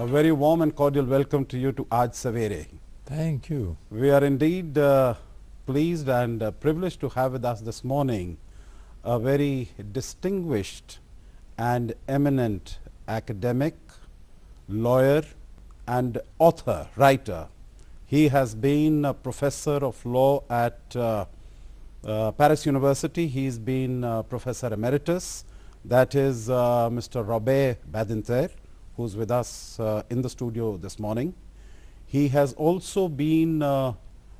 A very warm and cordial welcome to you to Aaj Savere. Thank you. We are indeed pleased and privileged to have with us this morning a very distinguished and eminent academic, lawyer and author, writer. He has been a professor of law at Paris University. He's been professor emeritus. That is Mr. Badinter, who's with us in the studio this morning. He has also been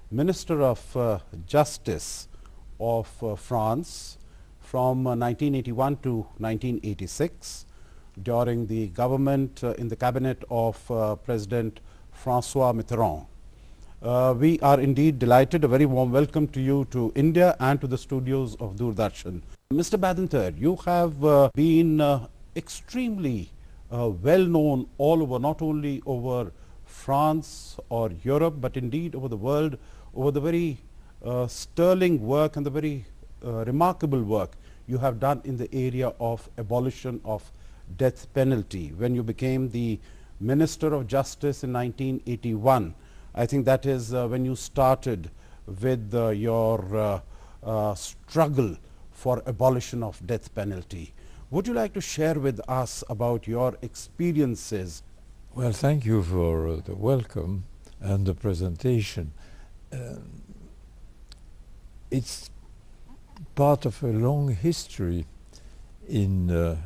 Minister of Justice of France from 1981 to 1986 during the government in the cabinet of President François Mitterrand. We are indeed delighted. A very warm welcome to you to India and to the studios of Doordarshan. Mr. Badinter, you have been extremely well known all over, not only over France or Europe, but indeed over the world, over the very sterling work and the very remarkable work you have done in the area of abolition of death penalty. When you became the Minister of Justice in 1981, I think that is when you started with your struggle for abolition of death penalty. Would you like to share with us about your experiences? Well, thank you for the welcome and the presentation. It's part of a long history in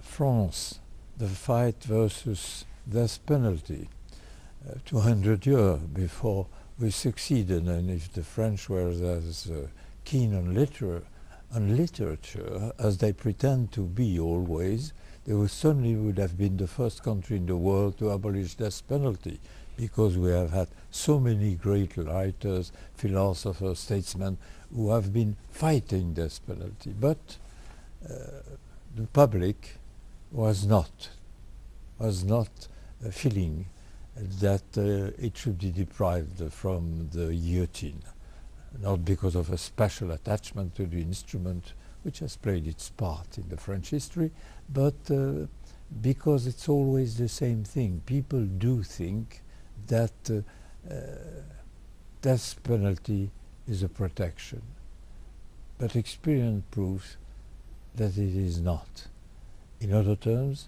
France, the fight versus death penalty. 200 years before we succeeded, and if the French were as keen on literature as they pretend to be always, they certainly would have been the first country in the world to abolish death penalty, because we have had so many great writers, philosophers, statesmen who have been fighting death penalty. But the public was not feeling that it should be deprived from the guillotine, not because of a special attachment to the instrument, which has played its part in the French history, but because it's always the same thing. People do think that death penalty is a protection, but experience proves that it is not. In other terms,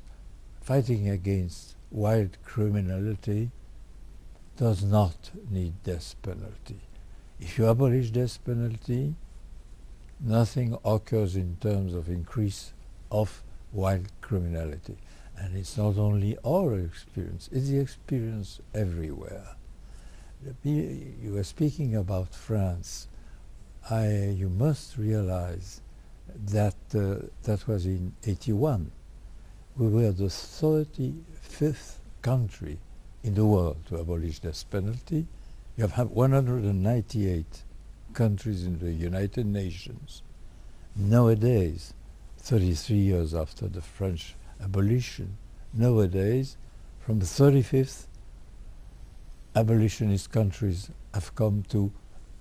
fighting against wild criminality does not need death penalty. If you abolish death penalty, nothing occurs in terms of increase of wild criminality. And it's not only our experience, it's the experience everywhere. You were speaking about France. You must realize that that was in 81. We were the 35th country in the world to abolish death penalty. You have 198 countries in the United Nations. Nowadays, 33 years after the French abolition, nowadays, from the 35th, abolitionist countries have come to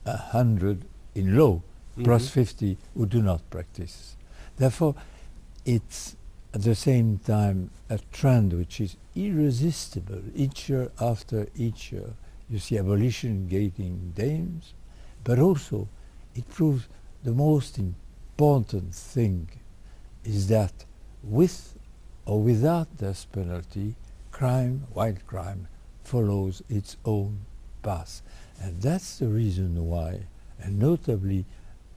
100 in law, plus 50 who do not practice. Therefore, it's at the same time a trend which is irresistible. Each year after each year, you see abolition gaining names, but also it proves the most important thing is that with or without death penalty, crime, wild crime, follows its own path. And that's the reason why, and notably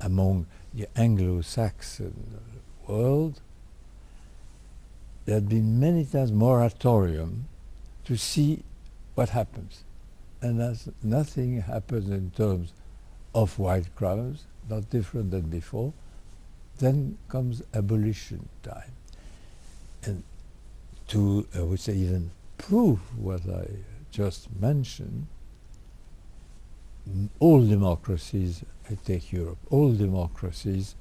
among the Anglo-Saxon world, there had been many times moratorium to see what happens. And as nothing happens in terms of wild crimes, not different than before, then comes abolition time. And to, I would say, even prove what I just mentioned, all democracies, I take Europe, all democracies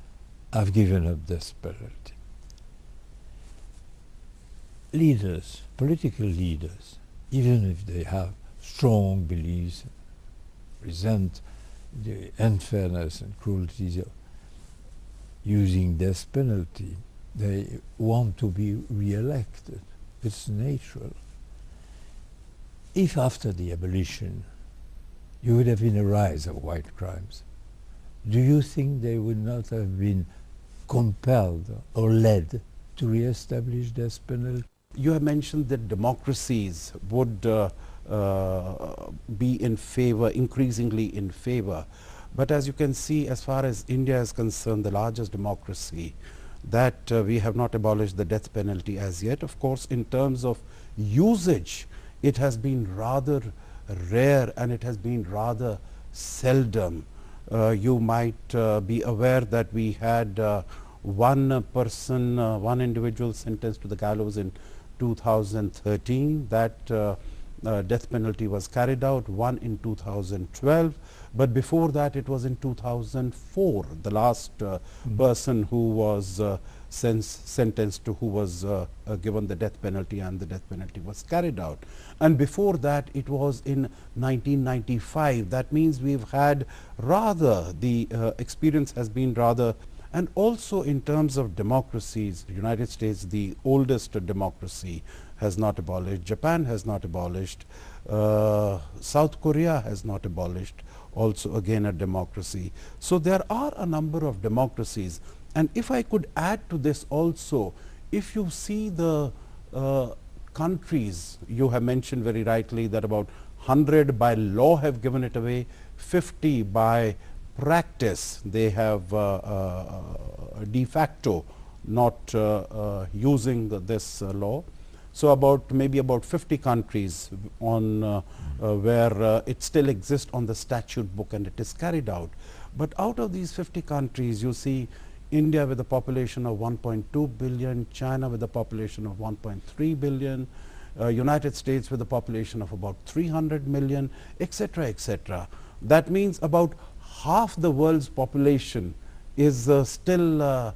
have given up death penalty. Leaders, political leaders, even if they have strong beliefs, resent the unfairness and cruelties of using death penalty, they want to be re-elected. It's natural. if after the abolition you would have been a rise of white crimes, do you think they would not have been compelled or led to re-establish death penalty? You have mentioned that democracies would be in favor, increasingly in favor. But as you can see, as far as India is concerned, the largest democracy, that we have not abolished the death penalty as yet. Of course, in terms of usage, it has been rather rare and it has been rather seldom. You might be aware that we had one person, one individual sentenced to the gallows in 2013. That death penalty was carried out, one in 2012. But before that, it was in 2004, the last person who was sentenced to, who was given the death penalty, and the death penalty was carried out. And before that, it was in 1995. That means we've had rather, the experience has been rather. And also in terms of democracies, the United States, the oldest democracy, has not abolished. Japan has not abolished. South Korea has not abolished, also again a democracy. So there are a number of democracies. And if I could add to this also, if you see the countries, you have mentioned very rightly that about 100 by law have given it away, 50 by practice they have de facto not using this law. So maybe about 50 countries on where it still exists on the statute book and it is carried out. But out of these 50 countries, you see India with a population of 1.2 billion, China with a population of 1.3 billion, United States with a population of about 300 million, etc., etc. That means about half the world's population is still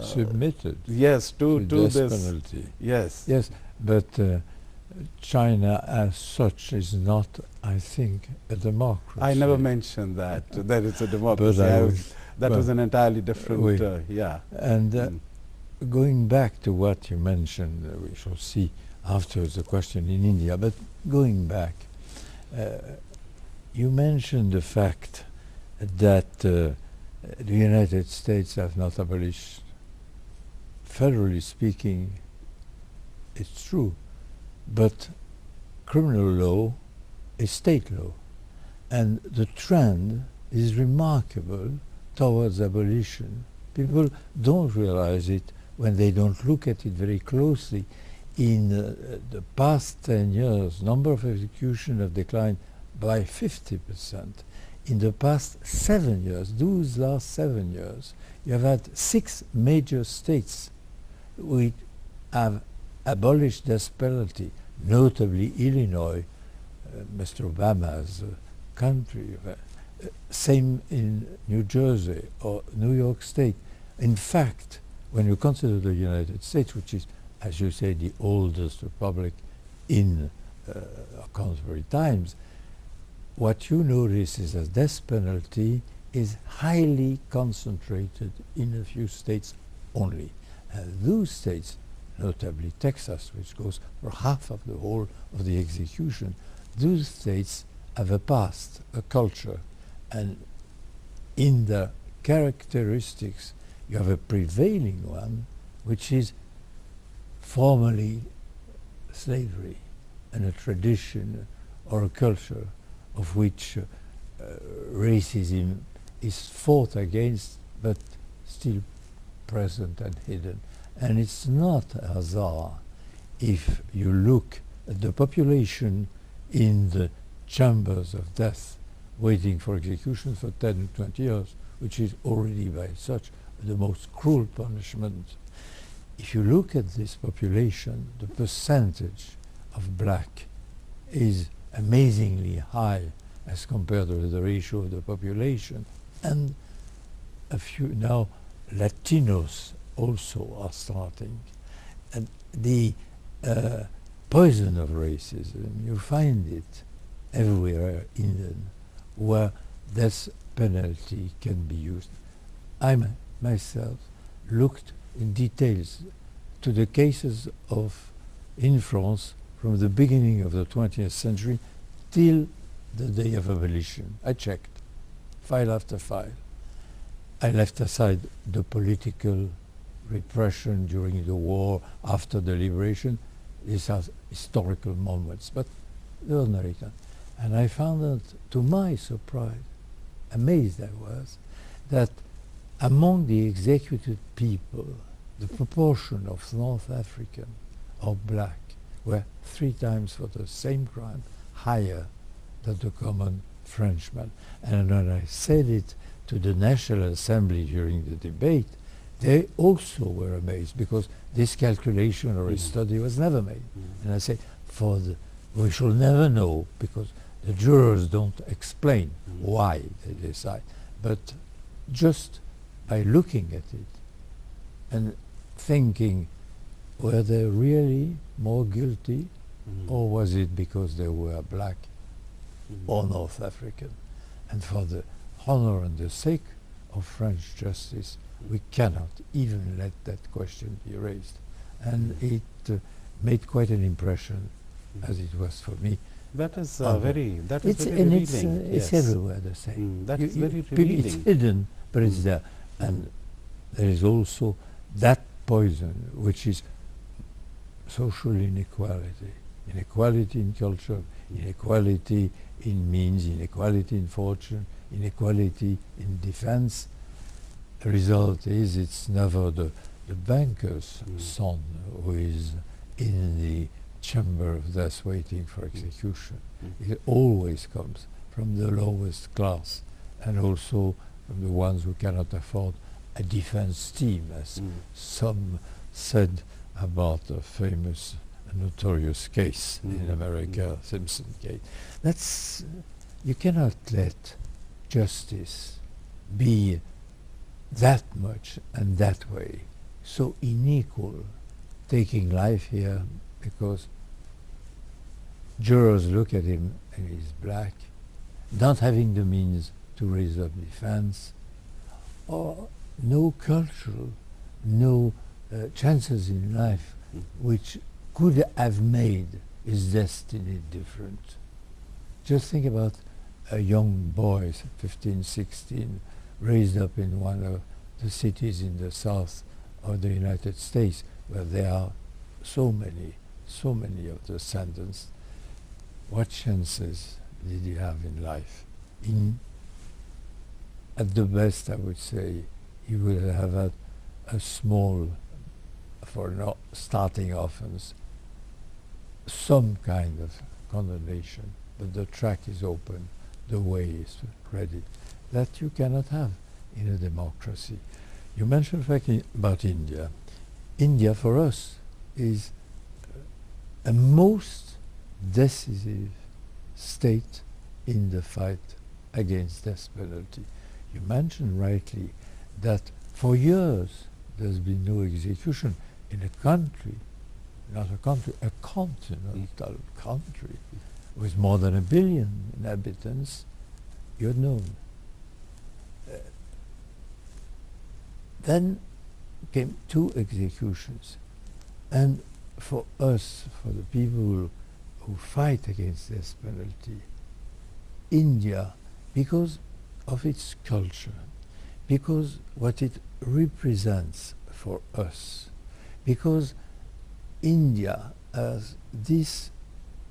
submitted, yes, to death this penalty. Yes. Yes, but China as such is not, I think, a democracy. I never mentioned that it's a democracy. That was an entirely different, yeah. And going back to what you mentioned, we shall see afterwards the question in India, but going back, you mentioned the fact that the United States have not abolished. Federally speaking, it's true, but criminal law is state law, and the trend is remarkable towards abolition. People don't realize it when they don't look at it very closely. In the past 10 years, number of executions have declined by 50%. In the past 7 years, those last 7 years, you have had 6 major states which have abolished death penalty, notably Illinois, Mr. Obama's country, same in New Jersey or New York State. In fact, when you consider the United States, which is, as you say, the oldest republic in contemporary times, what you notice is that death penalty is highly concentrated in a few states only. And those states, notably Texas, which goes for half of the whole of the execution, those states have a past, a culture, and in the characteristics you have a prevailing one, which is formally slavery, and a tradition or a culture of which racism is fought against, but still present and hidden. And it's not a hazard if you look at the population in the chambers of death waiting for execution for 10 or 20 years, which is already by such the most cruel punishment. If you look at this population, the percentage of black is amazingly high as compared to the ratio of the population, and a few now Latinos also are starting. And the poison of racism, you find it everywhere in England where death penalty can be used. I myself looked in details to the cases of in France from the beginning of the 20th century till the day of abolition. I checked, file after file. I left aside the political repression during the war, after the liberation. These are historical moments, but the ordinary kind. And I found out, to my surprise, amazed I was, that among the executed people, the proportion of North African or black were 3 times for the same crime higher than the common Frenchman. And when I said it to the National Assembly during the debate, they also were amazed, because this calculation or a study was never made. And I say, we shall never know, because the jurors don't explain why they decide. But just by looking at it and thinking, were they really more guilty, or was it because they were black or North African? And for the honor and the sake of French justice, we cannot even let that question be raised. And it made quite an impression, as it was for me. That is very and revealing. it's everywhere the same. That is very It's revealing. hidden, but it's there. And there is also that poison, which is social inequality. Inequality in culture, inequality in means, inequality in fortune, inequality in defense. The result is it's never the banker's son who is in the chamber of death waiting for execution. It always comes from the lowest class, and also from the ones who cannot afford a defense team, as some said about a famous, notorious case in America, Simpson case. That's, you cannot let justice be that much and that way, so unequal, taking life here because jurors look at him and he's black, not having the means to raise up defense, or no cultural, no chances in life which could have made his destiny different. Just think about a young boy, 15, 16, raised up in one of the cities in the south of the United States, where there are so many of the descendants. What chances did he have in life? At the best, I would say, he would have had a small, for not starting offense, some kind of condemnation, but the track is open, the way is ready. That you cannot have in a democracy. You mentioned about India. India, for us, is a most decisive state in the fight against death penalty. You mentioned rightly that for years there's been no execution in a country, not a country, a continental country with more than 1 billion inhabitants. You're known. Then came 2 executions, and for us, for the people who fight against death penalty, India, because of its culture, because what it represents for us, because India has this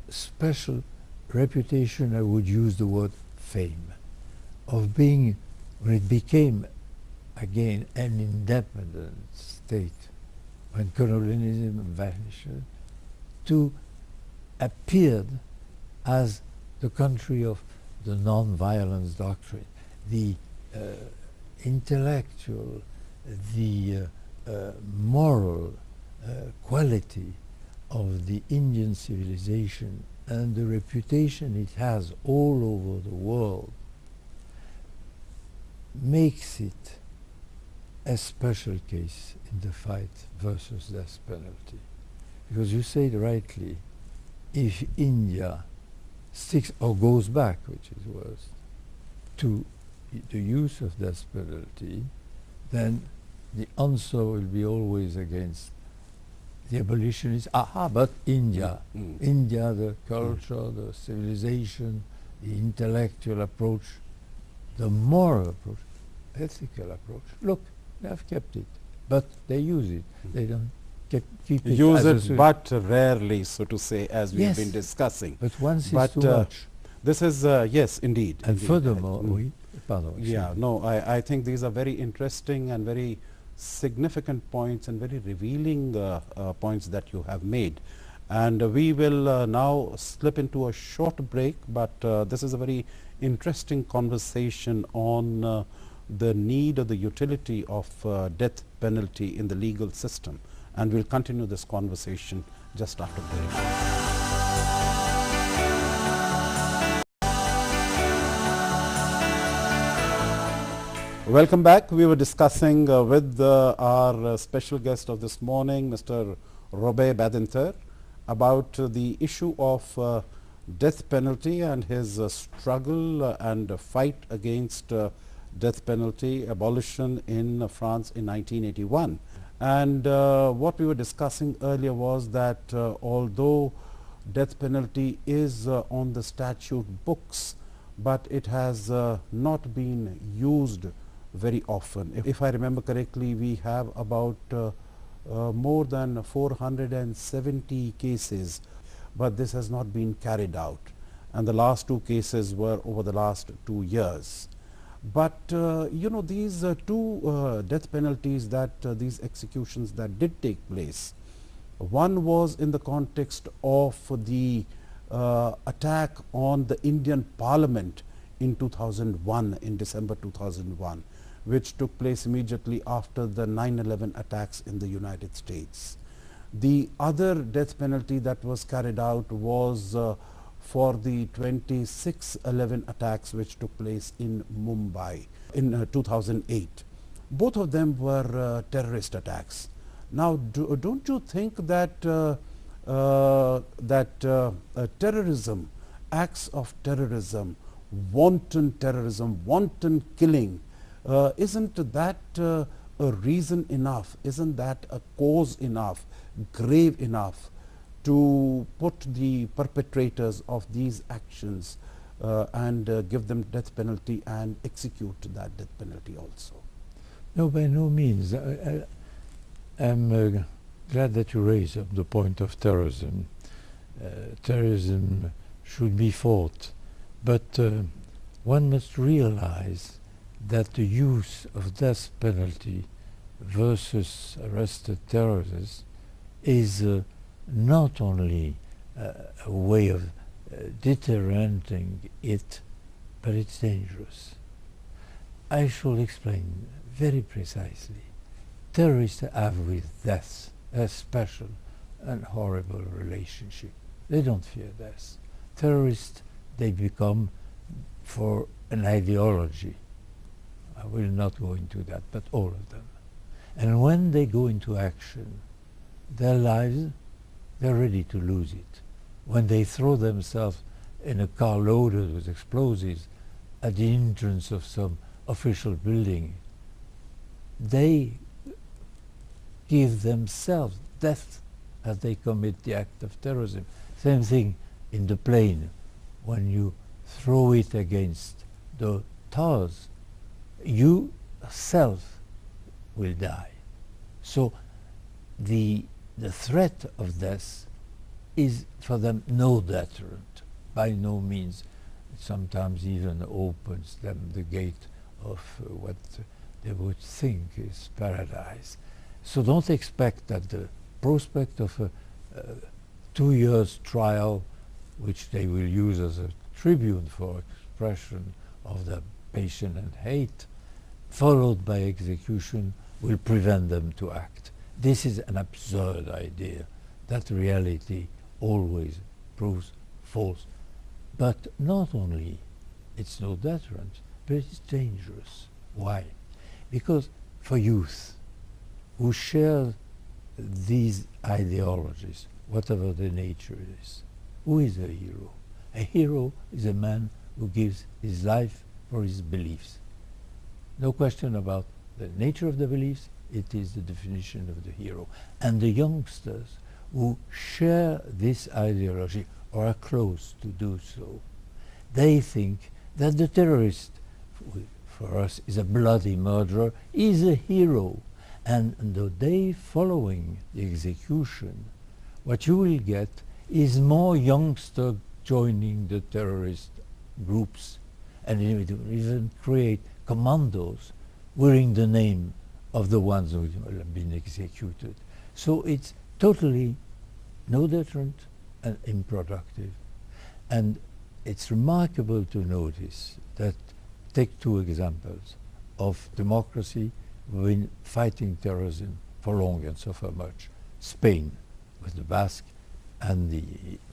special reputation, I would use the word fame, of being, when it became again an independent state, when colonialism vanished, to appeared as the country of the non-violence doctrine, the intellectual, the moral quality of the Indian civilization, and the reputation it has all over the world makes it a special case in the fight versus death penalty. Because you said rightly, if India sticks or goes back, which is worse, to the use of death penalty, then the answer will be always against the abolitionists, but India. Mm. India, the culture, the civilization, the intellectual approach, the moral approach, ethical approach. Look, they have kept it, but they use it. They don't keep it. Use as it, but rarely, so to say, as we have been discussing. But once But, is too much. This is, yes, indeed. And indeed. furthermore, pardon. Yeah, no, I think these are very interesting and very significant points and very revealing points that you have made. And we will now slip into a short break, but this is a very interesting conversation on the need or the utility of death penalty in the legal system. And we'll continue this conversation just after break. Welcome back. We were discussing with our special guest of this morning, Mr. Robert Badinter, about the issue of death penalty and his struggle and fight against death penalty abolition in France in 1981. And what we were discussing earlier was that although death penalty is on the statute books, but it has not been used very often. If I remember correctly, we have about more than 470 cases, but this has not been carried out. And the last two cases were over the last 2 years. But you know, these two death penalties that these executions that did take place, one was in the context of the attack on the Indian Parliament in 2001, in December 2001, which took place immediately after the 9/11 attacks in the United States. The other death penalty that was carried out was for the 26/11 attacks which took place in Mumbai in 2008. Both of them were terrorist attacks. Now, don't you think that terrorism, acts of terrorism, wanton killing, isn't that a reason enough, isn't that a cause enough, grave enough to put the perpetrators of these actions and give them death penalty and execute that death penalty also? No, by no means. I'm glad that you raised up the point of terrorism. Terrorism should be fought, but one must realize that the use of death penalty versus arrested terrorists is not only a way of deterrenting it, but it's dangerous. I shall explain very precisely. Terrorists have with death a special and horrible relationship. They don't fear death. Terrorists, they become for an ideology. I will not go into that, but all of them. And when they go into action, their lives, they're ready to lose it. When they throw themselves in a car loaded with explosives at the entrance of some official building, they give themselves death as they commit the act of terrorism. Same thing in the plane. When you throw it against the towers, you yourself will die. So the threat of death is for them no deterrent, by no means. It sometimes even opens them the gate of what they would think is paradise. So don't expect that the prospect of a 2 years trial, which they will use as a tribune for expression of their passion and hate, followed by execution, will prevent them to act. This is an absurd idea. That reality always proves false. But not only it's no deterrent, but it's dangerous. Why? Because for youth who share these ideologies, whatever the nature is, who is a hero? A hero is a man who gives his life for his beliefs. No question about the nature of the beliefs, it is the definition of the hero. And the youngsters who share this ideology or are close to do so. They think that the terrorist, for us, is a bloody murderer, is a hero. And the day following the execution, what you will get is more youngsters joining the terrorist groups, and it will even create commandos wearing the name of the ones who have been executed. So it's totally no deterrent and unproductive. And it's remarkable to notice that, take two examples of democracy when fighting terrorism for long and suffer much. Spain with the Basque and the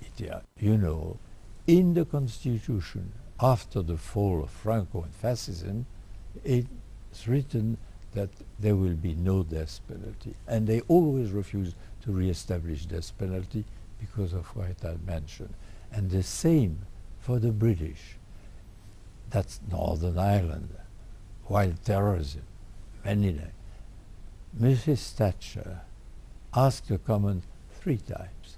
ETA. You know, in the constitution, after the fall of Franco and fascism, it's written that there will be no death penalty. And they always refuse to re-establish death penalty because of what I mentioned. And the same for the British. That's Northern Ireland, while terrorism, many days. Mrs. Thatcher asked the Commons 3 times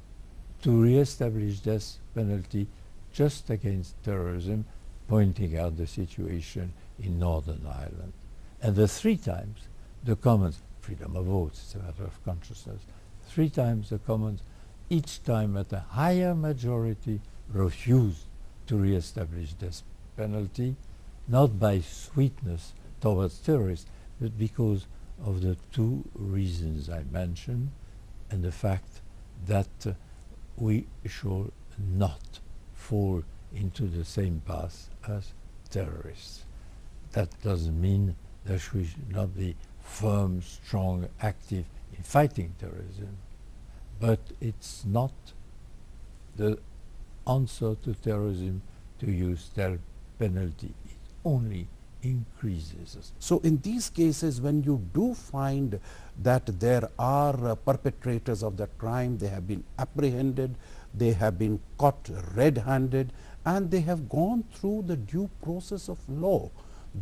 to re-establish death penalty just against terrorism, pointing out the situation in Northern Ireland. And the 3 times the Commons, freedom of vote, it's a matter of consciousness, 3 times the Commons, each time at a higher majority, refused to re-establish death penalty, not by sweetness towards terrorists, but because of the 2 reasons I mentioned, and the fact that we should not fall into the same path as terrorists. That doesn't mean that we should not be firm, strong, active in fighting terrorism, but it's not the answer to terrorism to use death penalty. It only increases us. So in these cases, when you do find that there are perpetrators of the crime, they have been apprehended, they have been caught red-handed, and they have gone through the due process of law,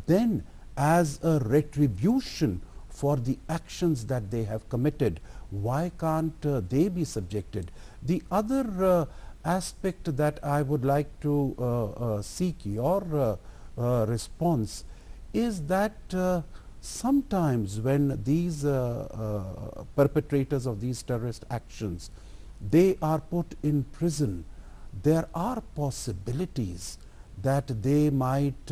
then as a retribution for the actions that they have committed, why can't they be subjected? The other aspect that I would like to seek your response is that sometimes when these perpetrators of these terrorist actions, they are put in prison, there are possibilities that they might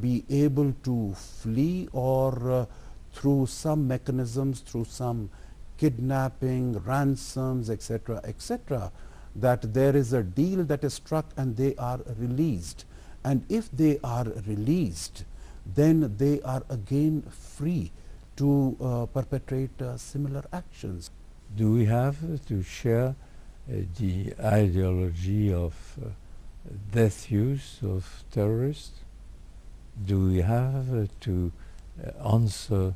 be able to flee, or through some mechanisms, through some kidnapping, ransoms, etc., etc., that there is a deal that is struck and they are released. And if they are released, then they are again free to perpetrate similar actions. Do we have to share the ideology of death use of terrorists? Do we have to answer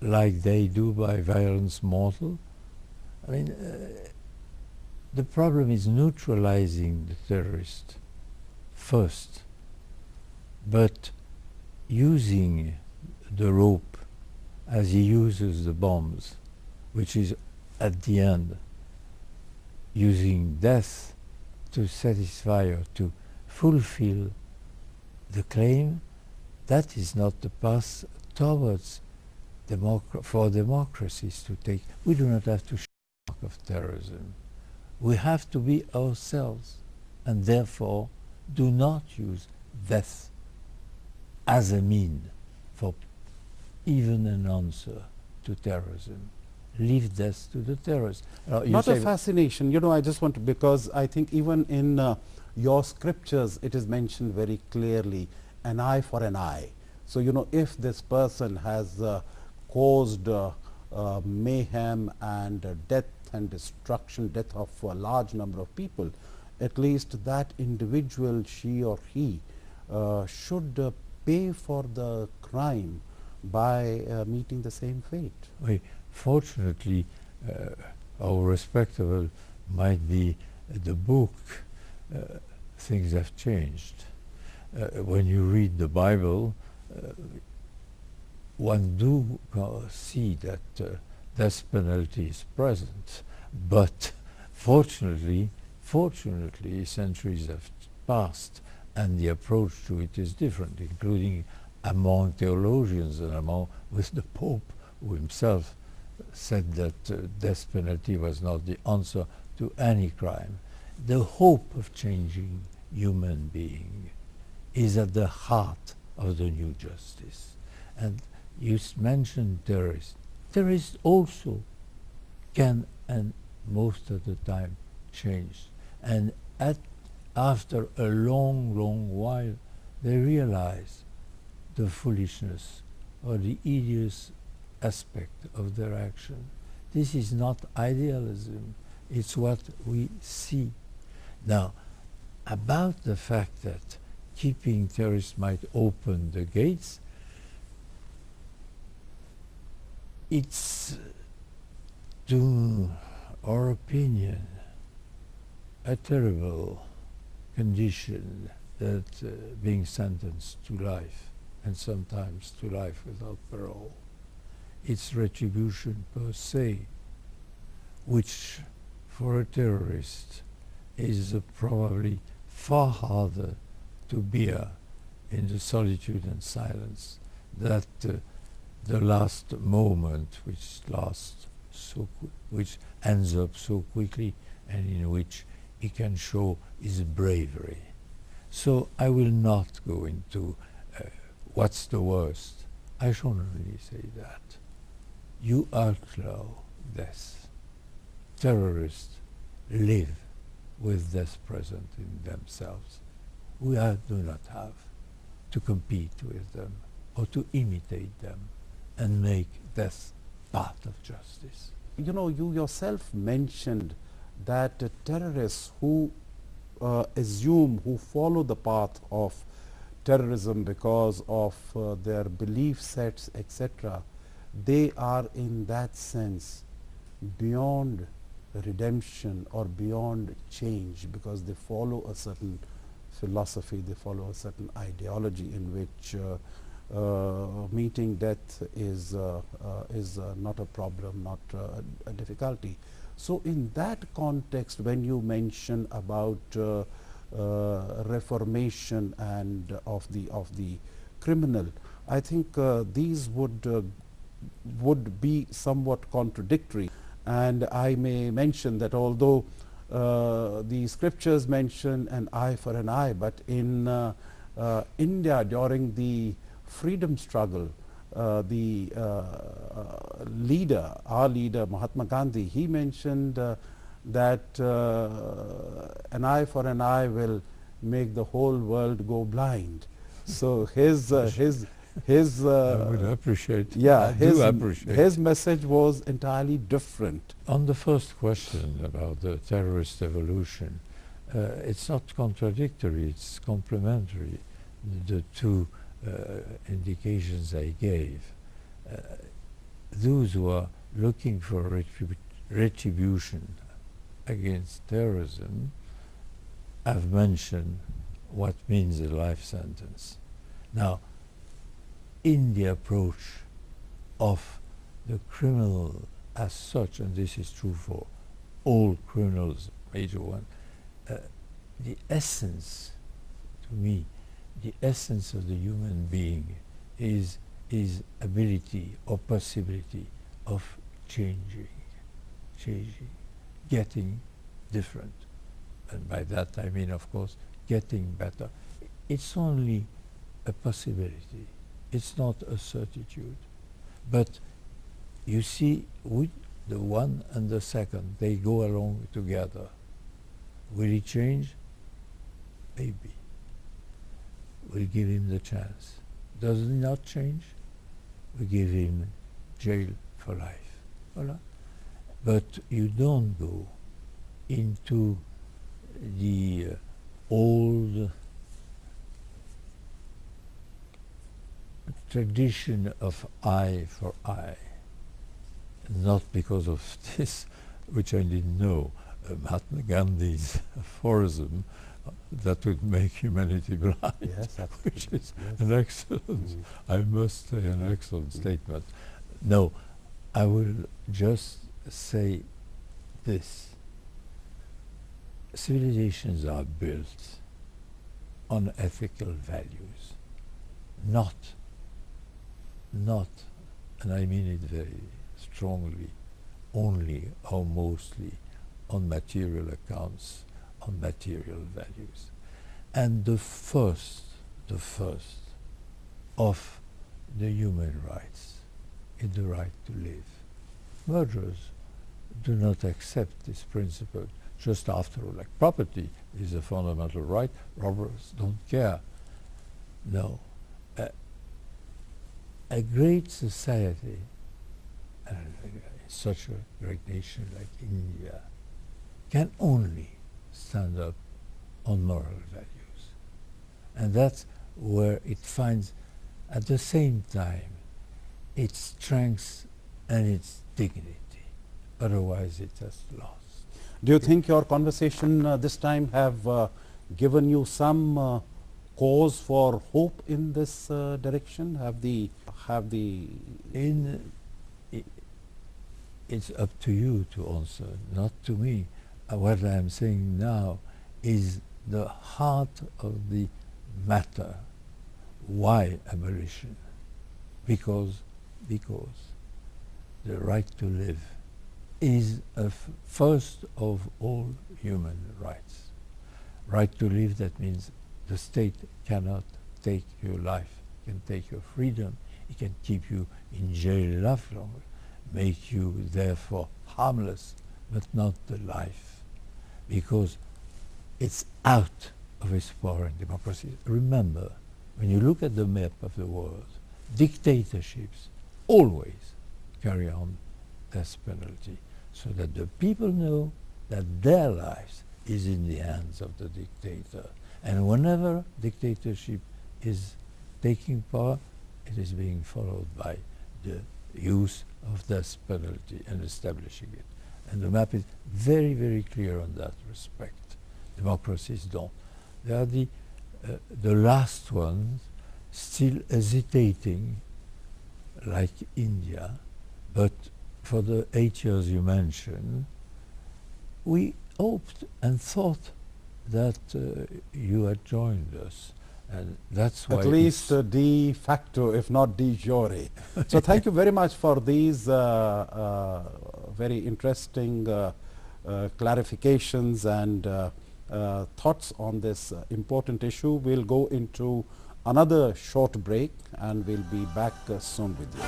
like they do by violence mortal? I mean, the problem is neutralizing the terrorist first, but using the rope as he uses the bombs, which is at the end using death to satisfy or to fulfill the claim, that is not the path towards for democracies to take. We do not have to shock of terrorism. We have to be ourselves, and therefore do not use death as a mean for even an answer to terrorism. Leave death to the terrorists. Not a fascination, you know, I just want to, because I think even in your scriptures it is mentioned very clearly, an eye for an eye. So, you know, if this person has caused mayhem and death and destruction, death of a large number of people, at least that individual, she or he, should pay for the crime by meeting the same fate. Fortunately, our respectable might be the book, things have changed. When you read the Bible, one do see that death penalty is present, but fortunately, centuries have passed, and the approach to it is different, including among theologians and with the Pope, who himself said that death penalty was not the answer to any crime. The hope of changing human being is at the heart of the new justice. And you mentioned terrorists. Terrorists also can, and most of the time, change. And after a long while, they realize the foolishness or the hideous aspect of their action. This is not idealism, it's what we see. Now, about the fact that keeping terrorists might open the gates, it's, to our opinion, a terrible condition that being sentenced to life, and sometimes to life without parole. It's retribution per se, which for a terrorist is probably far harder to bear in the solitude and silence that the last moment, which ends up so quickly, and in which he can show his bravery. So I will not go into what's the worst. I shall only say that you outlaw death. Terrorists live with death present in themselves. We do not have to compete with them or to imitate them and make death part of justice. You know, you yourself mentioned that terrorists who who follow the path of terrorism because of their belief sets, etc., they are in that sense beyond redemption or beyond change, because they follow a certain philosophy, they follow a certain ideology in which meeting death is not a problem, not a difficulty. So in that context, when you mention about reformation and of the criminal, I think these would be somewhat contradictory. And I may mention that although the scriptures mention an eye for an eye, but in India during the freedom struggle, the leader, our leader Mahatma Gandhi, he mentioned that an eye for an eye will make the whole world go blind. So his I would appreciate. yeah, appreciate. his message was entirely different. On the first question about the terrorist evolution, it's not contradictory, it's complementary. The two indications I gave. Those who are looking for retribution against terrorism have mentioned what means a life sentence. Now, in the approach of the criminal as such, and this is true for all criminals, major one, the essence, to me, the essence of the human being is his ability or possibility of changing, getting different. And by that I mean, of course, getting better. It's only a possibility. It's not a certitude. But you see, with the one and the second, they go along together. Will he change? Maybe. We'll give him the chance. Does he not change? We give him jail for life. Voila. But you don't go into the old tradition of eye for eye. Not because of this, which I didn't know, Mahatma Gandhi's aphorism, that would make humanity blind, Yes, which is yes. an excellent, I must say, an excellent statement. No, I will just say this. Civilizations are built on ethical values, not, and I mean it very strongly, only or mostly on material accounts, on material values. And the first of the human rights is the right to live. Murderers do not accept this principle. Just after all, like property is a fundamental right, robbers don't care. No. A great society, such a great nation like India, can only stand up on moral values. And that's where it finds, at the same time, its strength and its dignity. Otherwise it has lost. Do you think your conversation this time have given you some cause for hope in this direction? It's up to you to answer, not to me. What I am saying now is the heart of the matter. Why abolition? Because the right to live is first of all human rights. Right to live, that means the state cannot take your life, can take your freedom, it can keep you in jail lifelong, make you therefore harmless, but not the life, because it's out of its power in democracy. Remember, when you look at the map of the world, dictatorships always carry on death penalty, so that the people know that their lives is in the hands of the dictator. And whenever dictatorship is taking power, it is being followed by the use of death penalty and establishing it. And the map is very, very clear on that respect. Democracies don't. They are the last ones still hesitating, like India, but for the 8 years you mentioned, we hoped and thought that you had joined us, and that's why at least de facto, if not de jure. So thank you very much for these very interesting clarifications and thoughts on this important issue. We'll go into another short break and we'll be back soon with you.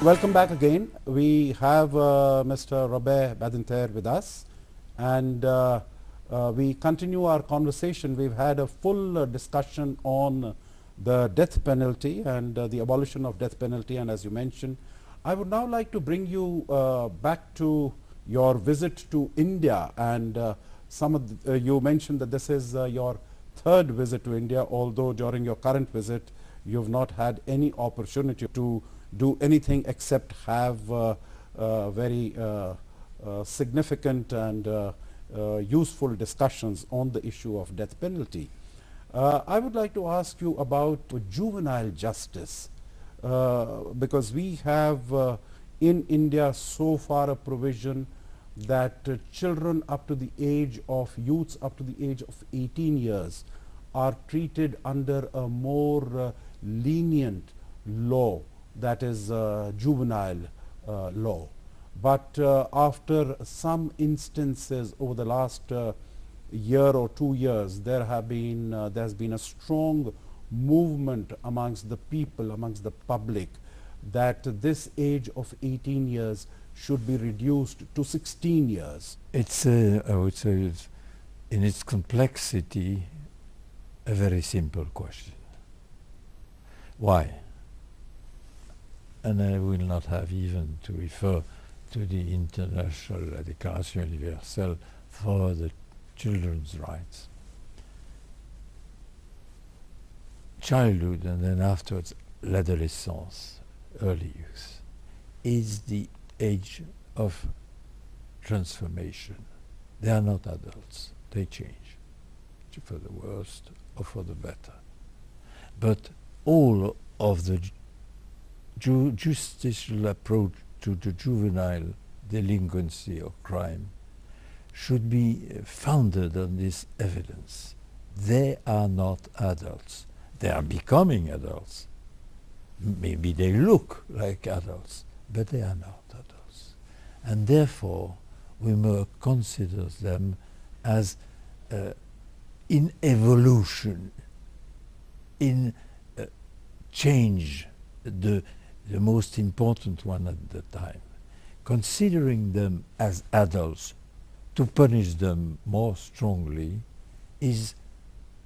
Welcome back again. We have Mr. Robert Badinter with us, and we continue our conversation. We've had a full discussion on the death penalty and the abolition of death penalty, and as you mentioned, I would now like to bring you back to your visit to India, and you mentioned that this is your third visit to India, although during your current visit you've not had any opportunity to do anything except have very significant and useful discussions on the issue of death penalty. I would like to ask you about juvenile justice, because we have in India so far a provision that children up to the age of youths up to the age of 18 years are treated under a more lenient law, that is juvenile law. But after some instances over the last year or 2 years, there's been a strong movement amongst the people, amongst the public, that this age of 18 years should be reduced to 16 years. It's, I would say, in its complexity, a very simple question. Why? And I will not have even to refer to the International Déclaration Universelle for the Children's Rights. Childhood, and then afterwards l'adolescence, early youth, is the age of transformation. They are not adults, they change. for the worst or for the better. But all of the justicial approach to the juvenile delinquency or crime should be founded on this evidence. They are not adults. They are becoming adults. Maybe they look like adults, but they are not adults. And therefore, we must consider them as in evolution, in change, the most important one at the time. Considering them as adults to punish them more strongly is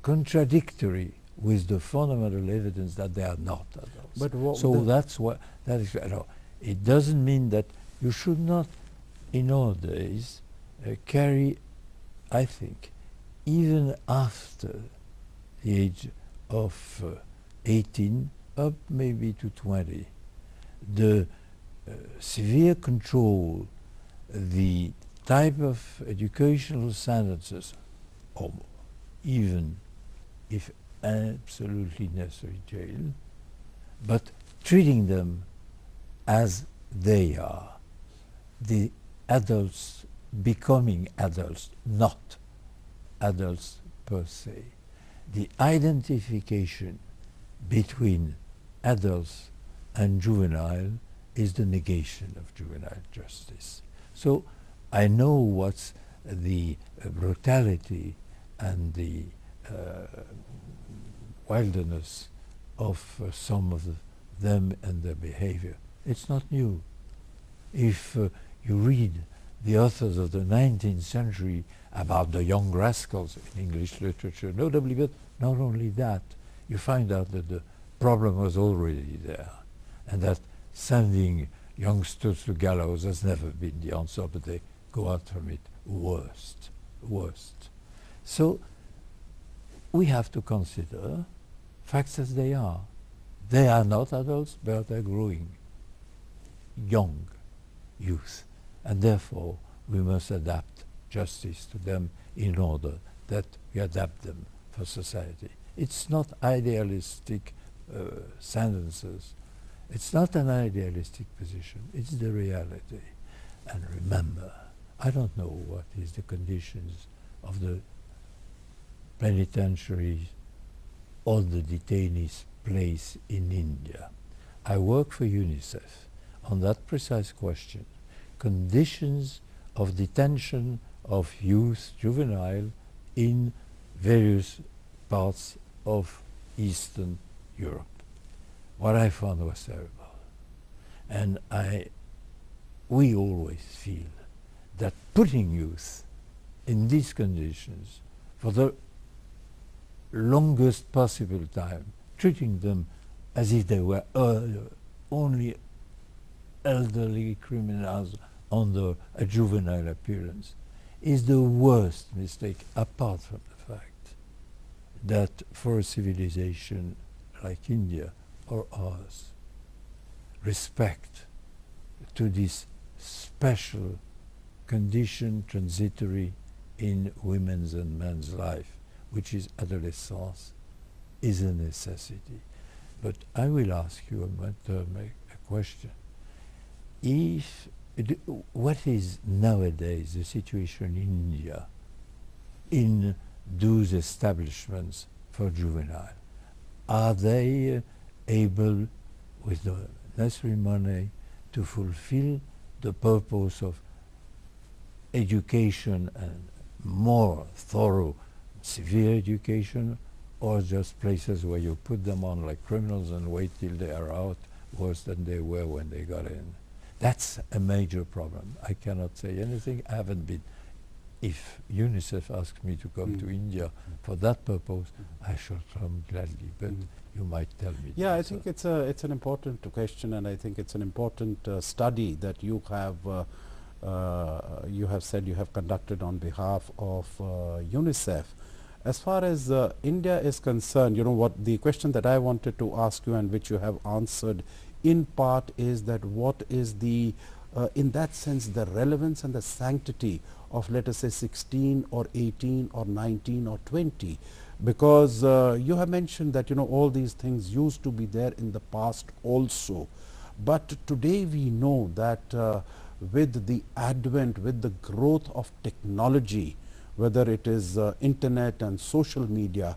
contradictory with the fundamental evidence that they are not adults. But so that's what that is. No, it doesn't mean that you should not, in our days, carry, I think, even after the age of 18, up maybe to 20, the severe control, the type of educational sentences, or even, if absolutely necessary, jail, but treating them as they are, the adults becoming adults, not adults per se. The identification between adults and juvenile is the negation of juvenile justice. So I know what's the brutality and the wilderness of some of them and their behavior. It's not new. If you read the authors of the 19th century about the young rascals in English literature, notably, but not only that, you find out that the problem was already there, and that sending youngsters to gallows has never been the answer, but they go out from it worst. So we have to consider facts as they are. They are not adults, but they're growing young youth, and therefore we must adapt justice to them in order that we adapt them for society. It's not idealistic sentences. It's not an idealistic position. It's the reality. And remember, I don't know what is the conditions of the penitentiaries or the detainees' place in India. I work for UNICEF on that precise question. Conditions of detention of youth, juvenile, in various parts of Eastern Europe. What I found was terrible. And we always feel that putting youth in these conditions for the longest possible time, treating them as if they were only elderly criminals under a juvenile appearance, is the worst mistake, apart from the fact that for a civilization like India or ours, respect to this special condition transitory in women's and men's life, which is adolescence, is a necessity. But I will ask you a question. What is nowadays the situation in India in those establishments for juvenile? Are they able, with the necessary money, to fulfill the purpose of education and more thorough, severe education, or just places where you put them on like criminals and wait till they are out, worse than they were when they got in? That's a major problem. I cannot say anything. I haven't been. If UNICEF asks me to come to India for that purpose, I shall come gladly, but you might tell me. Yeah, I think it's an important question, and I think it's an important study that you have said you have conducted on behalf of UNICEF. As far as India is concerned, you know what the question that I wanted to ask you and which you have answered in part is that what is the in that sense, the relevance and the sanctity of, let us say, 16 or 18 or 19 or 20, because you have mentioned that, you know, all these things used to be there in the past also. But today we know that with the advent, with the growth of technology, whether it is internet and social media,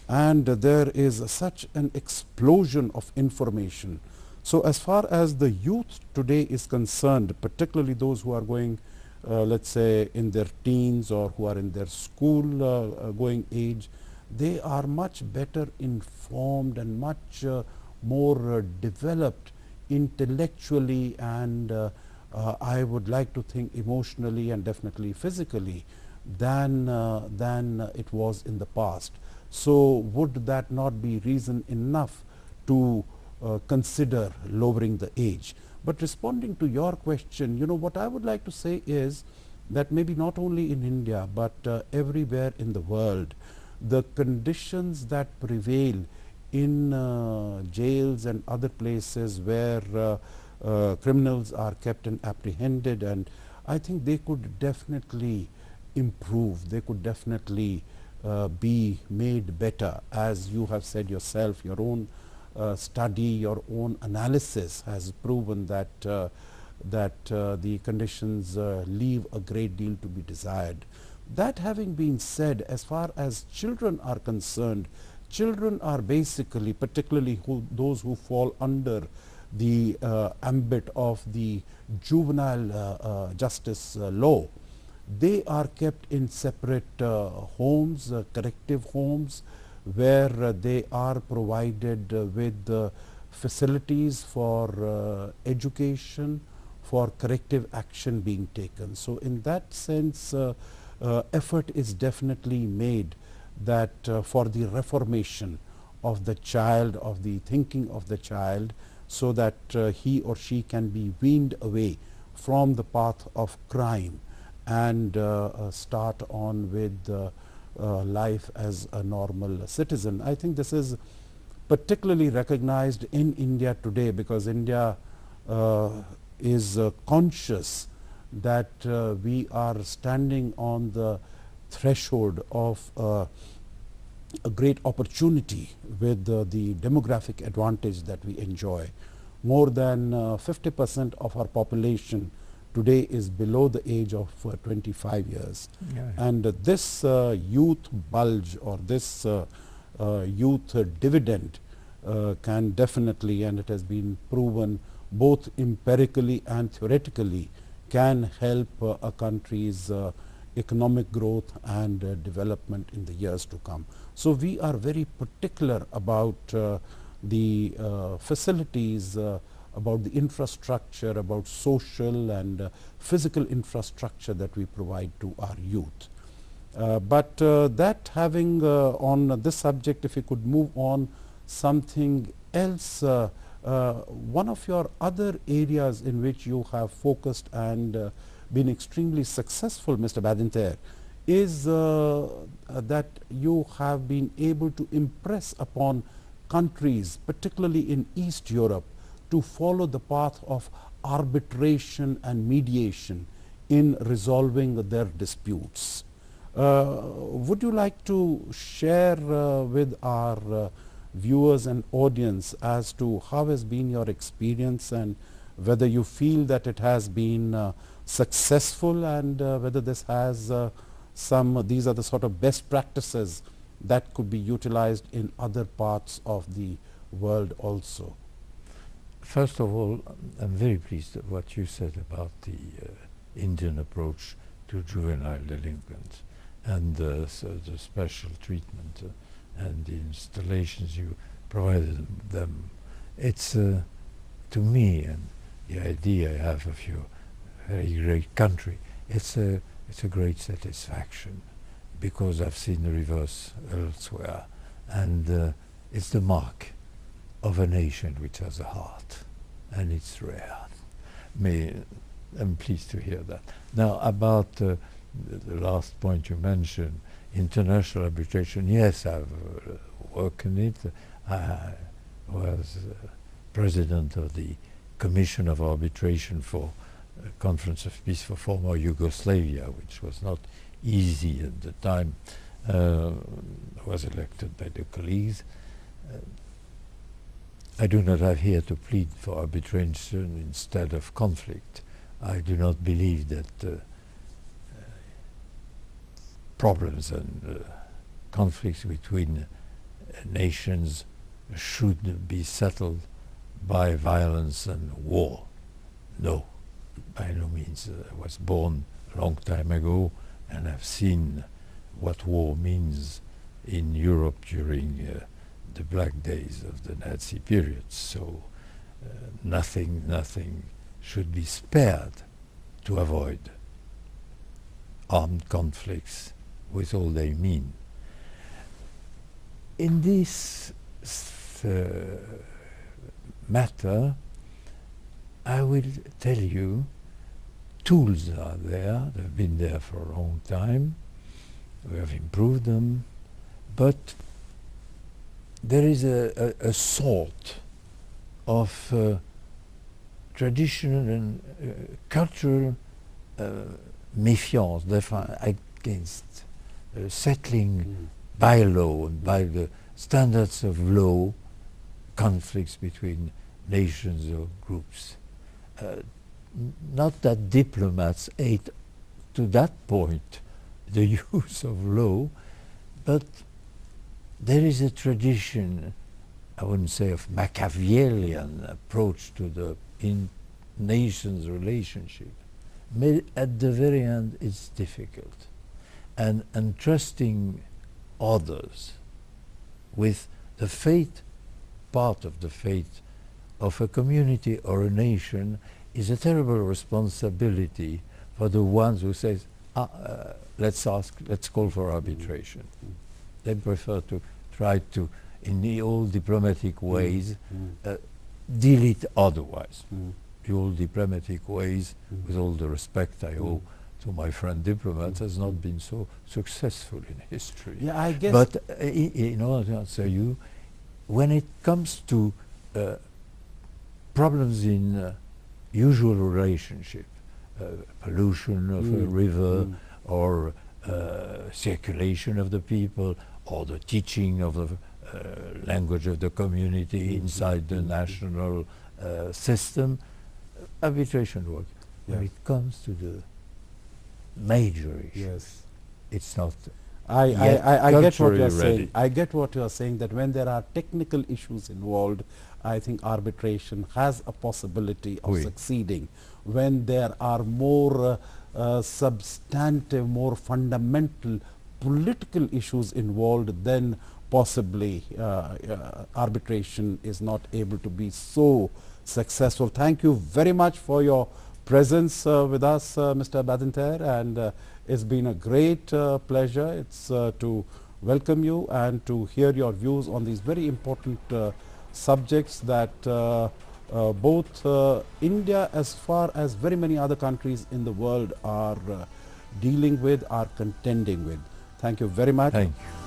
and there is such an explosion of information. So as far as the youth today is concerned, particularly those who are going, let's say, in their teens or who are in their school going age, they are much better informed and much more developed intellectually and I would like to think emotionally and definitely physically than it was in the past. So would that not be reason enough to consider lowering the age? But responding to your question, you know, what I would like to say is that maybe not only in India but everywhere in the world, the conditions that prevail in jails and other places where criminals are kept and apprehended, and I think they could definitely improve, they could definitely be made better. As you have said yourself, your own study, your own analysis has proven that the conditions leave a great deal to be desired. That having been said, as far as children are concerned, children are basically, particularly those who fall under the ambit of the juvenile justice law, they are kept in separate homes, corrective homes, where they are provided with facilities for education, for corrective action being taken. So in that sense, effort is definitely made that for the reformation of the child, of the thinking of the child, so that he or she can be weaned away from the path of crime and start on with life as a normal citizen. I think this is particularly recognized in India today, because India is conscious that we are standing on the threshold of a great opportunity with the demographic advantage that we enjoy. More than 50% of our population today is below the age of 25 years. Yeah. And this youth bulge or this youth dividend can definitely, and it has been proven both empirically and theoretically, can help a country's economic growth and development in the years to come. So we are very particular about the facilities, about the infrastructure, about social and physical infrastructure that we provide to our youth. But that having on this subject, if you could move on something else, one of your other areas in which you have focused and been extremely successful, Mr. Badinter, is that you have been able to impress upon countries, particularly in East Europe, to follow the path of arbitration and mediation in resolving their disputes. Would you like to share with our viewers and audience as to how has been your experience and whether you feel that it has been successful, and whether this has these are the sort of best practices that could be utilized in other parts of the world also? First of all, I'm very pleased at what you said about the Indian approach to juvenile delinquents and so the special treatment and the installations you provided them. It's to me, and the idea I have of your very great country, it's a great satisfaction, because I've seen the reverse elsewhere, and it's the mark of a nation which has a heart, and it's rare. I'm pleased to hear that. Now about the last point you mentioned, international arbitration. Yes, I've worked in it. I was president of the Commission of Arbitration for Conference of Peace for former Yugoslavia, which was not easy at the time, was elected by the colleagues. I do not have here to plead for arbitration instead of conflict. I do not believe that problems and conflicts between nations should be settled by violence and war. No, by no means. I was born a long time ago and I've seen what war means in Europe during the black days of the Nazi period. So nothing should be spared to avoid armed conflicts with all they mean. In this matter, I will tell you, tools are there, they've been there for a long time, we have improved them, but there is a sort of traditional and cultural méfiance against settling by law and by the standards of law conflicts between nations or groups. Not that diplomats hate to that point the use of law, but there is a tradition, I wouldn't say of Machiavellian approach to the nations relationship. At the very end it's difficult. And trusting others with the fate, part of the fate of a community or a nation is a terrible responsibility for the ones who say, let's call for arbitration. They prefer to try to, in the old diplomatic ways, deal it otherwise. The old diplomatic ways, with all the respect I owe to my friend diplomats, has not been so successful in history. Yeah, I guess. But in order to answer you, when it comes to problems in usual relationship, pollution of a river, or circulation of the people, or the teaching of the language of the community inside the national system, arbitration works. When it comes to the major issues, it's not. I get what you're ready. saying. I get what you're saying, that when there are technical issues involved, I think arbitration has a possibility of succeeding. When there are more substantive, more fundamental political issues involved, then possibly arbitration is not able to be so successful. Thank you very much for your presence with us, Mr. Badinter, and it's been a great pleasure. It's to welcome you and to hear your views on these very important subjects that both India, as far as very many other countries in the world, are dealing with, are contending with. Thank you very much. Thank you.